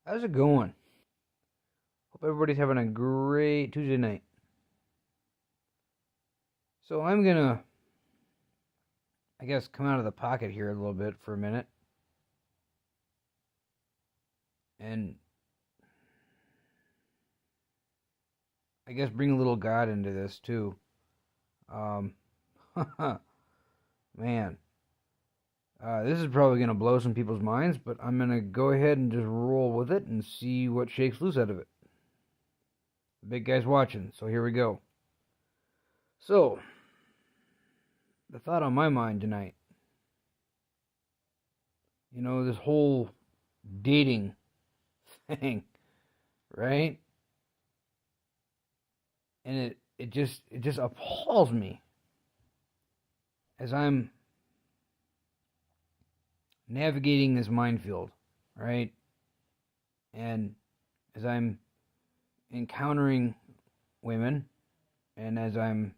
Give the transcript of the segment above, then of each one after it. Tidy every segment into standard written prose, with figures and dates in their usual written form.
How's it going? Hope everybody's having a great Tuesday night. So I'm gonna, I guess, come out of the pocket here a little bit for a minute, and I guess bring a little God into this too. Um, man, this is probably gonna blow some people's minds, but I'm gonna go ahead and just roll with it and see what shakes loose out of it. The big guy's watching, so here we go. So, the thought on my mind tonight, this whole dating thing, right? And it just appalls me as I'm navigating this minefield, right? And as I'm encountering women and as I'm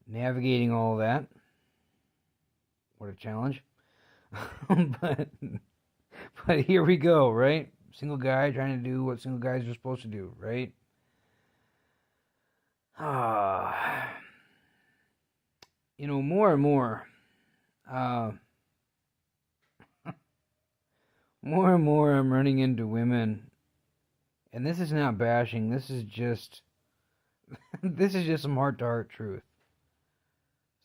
navigating all that, what a challenge. but but here we go, right? Single guy trying to do what single guys are supposed to do, right? Ah, more and more, uh, more and more, I'm running into women, and this is not bashing. This is just, this is just some heart-to-heart truth.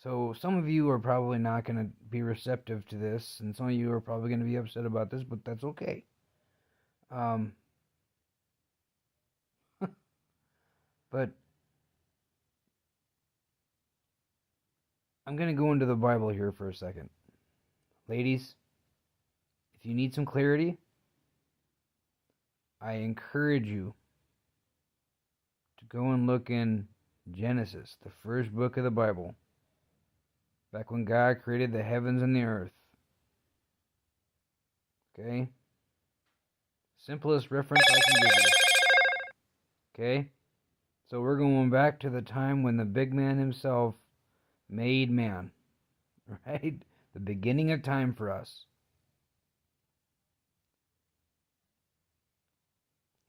So some of you are probably not going to be receptive to this, and some of you are probably going to be upset about this, but that's okay. Um, but I'm going to go into the Bible here for a second. Ladies, if you need some clarity, I encourage you to go and look in Genesis, the first book of the Bible, back when God created the heavens and the earth. Okay? Simplest reference I can give you. Okay? So we're going back to the time when the big man himself made man. Right? The beginning of time for us.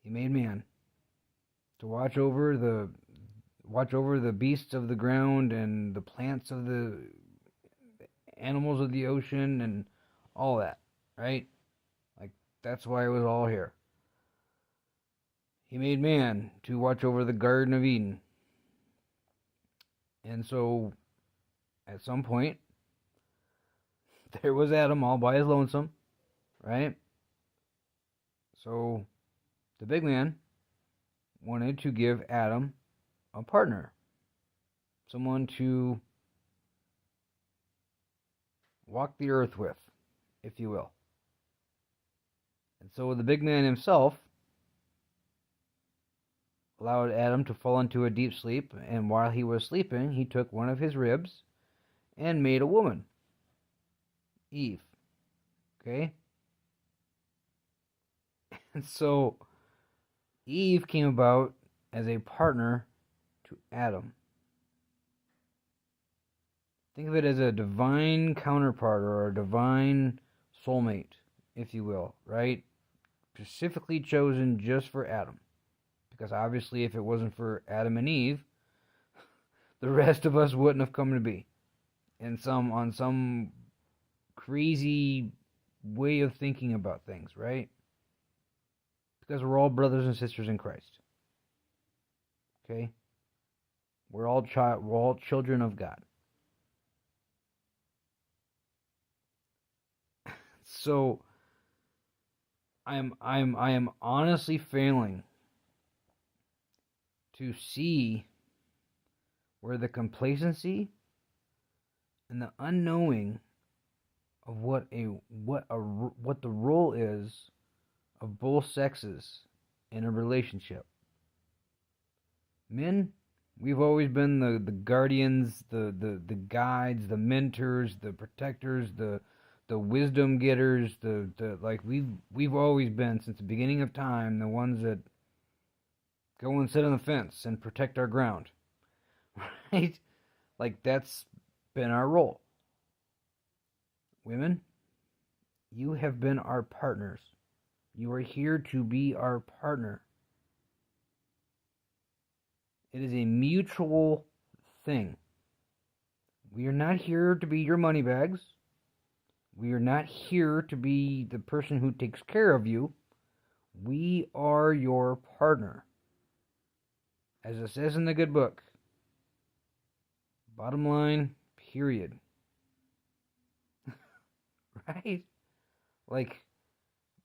He made man to watch over the beasts of the ground and the plants of the animals of the ocean and all that, right? Like, that's why it was all here. He made man to watch over the Garden of Eden. And so, at some point, there was Adam all by his lonesome, right? So, the big man wanted to give Adam a partner, someone to walk the earth with, if you will. And so the big man himself allowed Adam to fall into a deep sleep, and while he was sleeping, he took one of his ribs and made a woman, Eve. Okay? And so Eve came about as a partner to Adam. Think of it as a divine counterpart or a divine soulmate, if you will, right? Specifically chosen just for Adam. Because obviously, if it wasn't for Adam and Eve, the rest of us wouldn't have come to be. On some crazy way of thinking about things, right? Because we're all brothers and sisters in Christ. Okay? We're all children of God. So I am honestly failing to see where the complacency and the unknowing of what the role is of both sexes in a relationship. Men, we've always been the guardians, the guides, the mentors, the protectors, the wisdom getters, the like we've always been since the beginning of time the ones that go and sit on the fence and protect our ground. Right? Like, that's been our role. Women, you have been our partners You are here to be our partner. It is a mutual thing. We are not here to be your money bags. We are not here to be the person who takes care of you. We are your partner. As it says in the good book. Bottom line, period. Right? Like,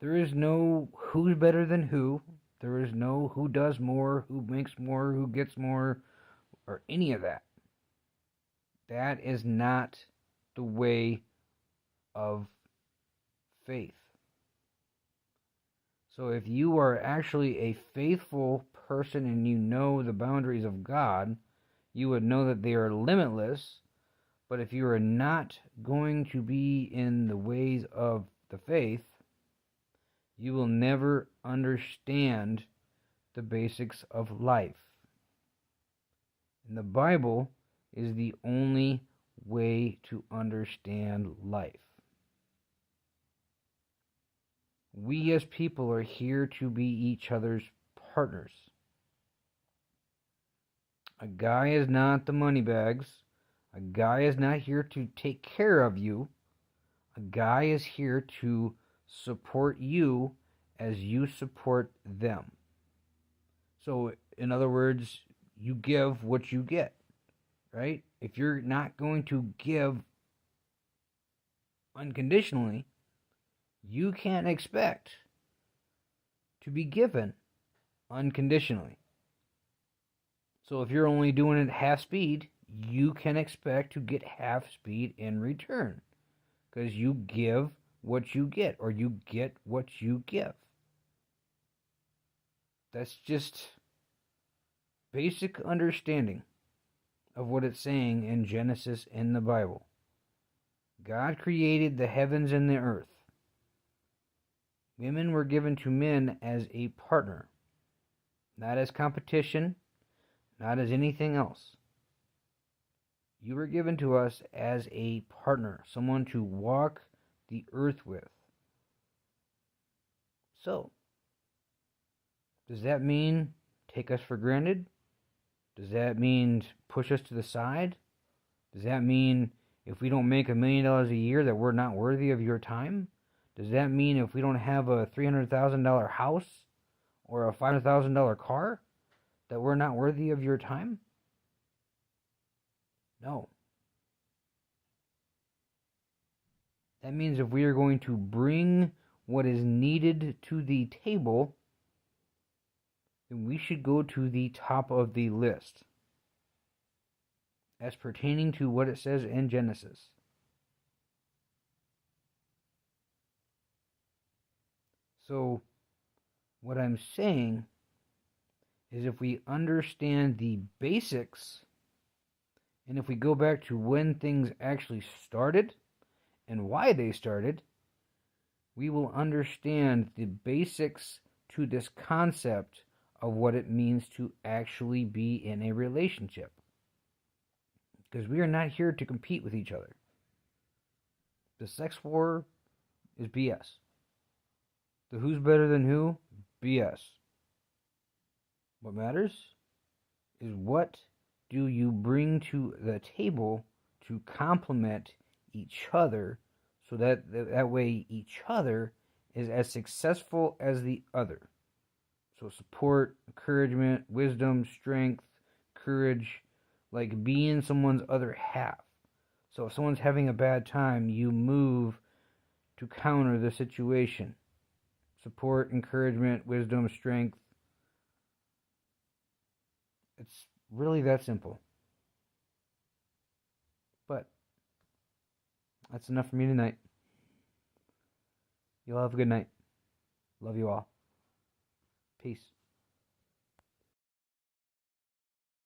there is no who's better than who. There is no who does more, who makes more, who gets more, or any of that. That is not the way of faith. So if you are actually a faithful person and you know the boundaries of God, you would know that they are limitless. But if you are not going to be in the ways of the faith, you will never understand the basics of life. And the Bible is the only way to understand life. We as people are here to be each other's partners. A guy is not the money bags. A guy is not here to take care of you. A guy is here to support you as you support them. So, in other words, you give what you get, right? If you're not going to give unconditionally, you can't expect to be given unconditionally. So if you're only doing it half speed, you can expect to get half speed in return. Because you give what you get, or you get what you give. That's just basic understanding of what it's saying in Genesis in the Bible. God created the heavens and the earth. Women were given to men as a partner, not as competition, not as anything else. You were given to us as a partner, someone to walk the earth with. So, does that mean take us for granted? Does that mean push us to the side? Does that mean if we don't make $1 million a year that we're not worthy of your time? Does that mean if we don't have a $300,000 house or a $500,000 car that we're not worthy of your time? No. That means if we are going to bring what is needed to the table, then we should go to the top of the list as pertaining to what it says in Genesis. So, what I'm saying is if we understand the basics, and if we go back to when things actually started and why they started, we will understand the basics to this concept of what it means to actually be in a relationship. Because we are not here to compete with each other. The sex war is BS. The who's better than who, BS. What matters is what do you bring to the table to complement each other so that way each other is as successful as the other. So support, encouragement, wisdom, strength, courage, like being someone's other half. So if someone's having a bad time, you move to counter the situation. Support, encouragement, wisdom, strength. It's really that simple. But that's enough for me tonight. You all have a good night. Love you all. Peace.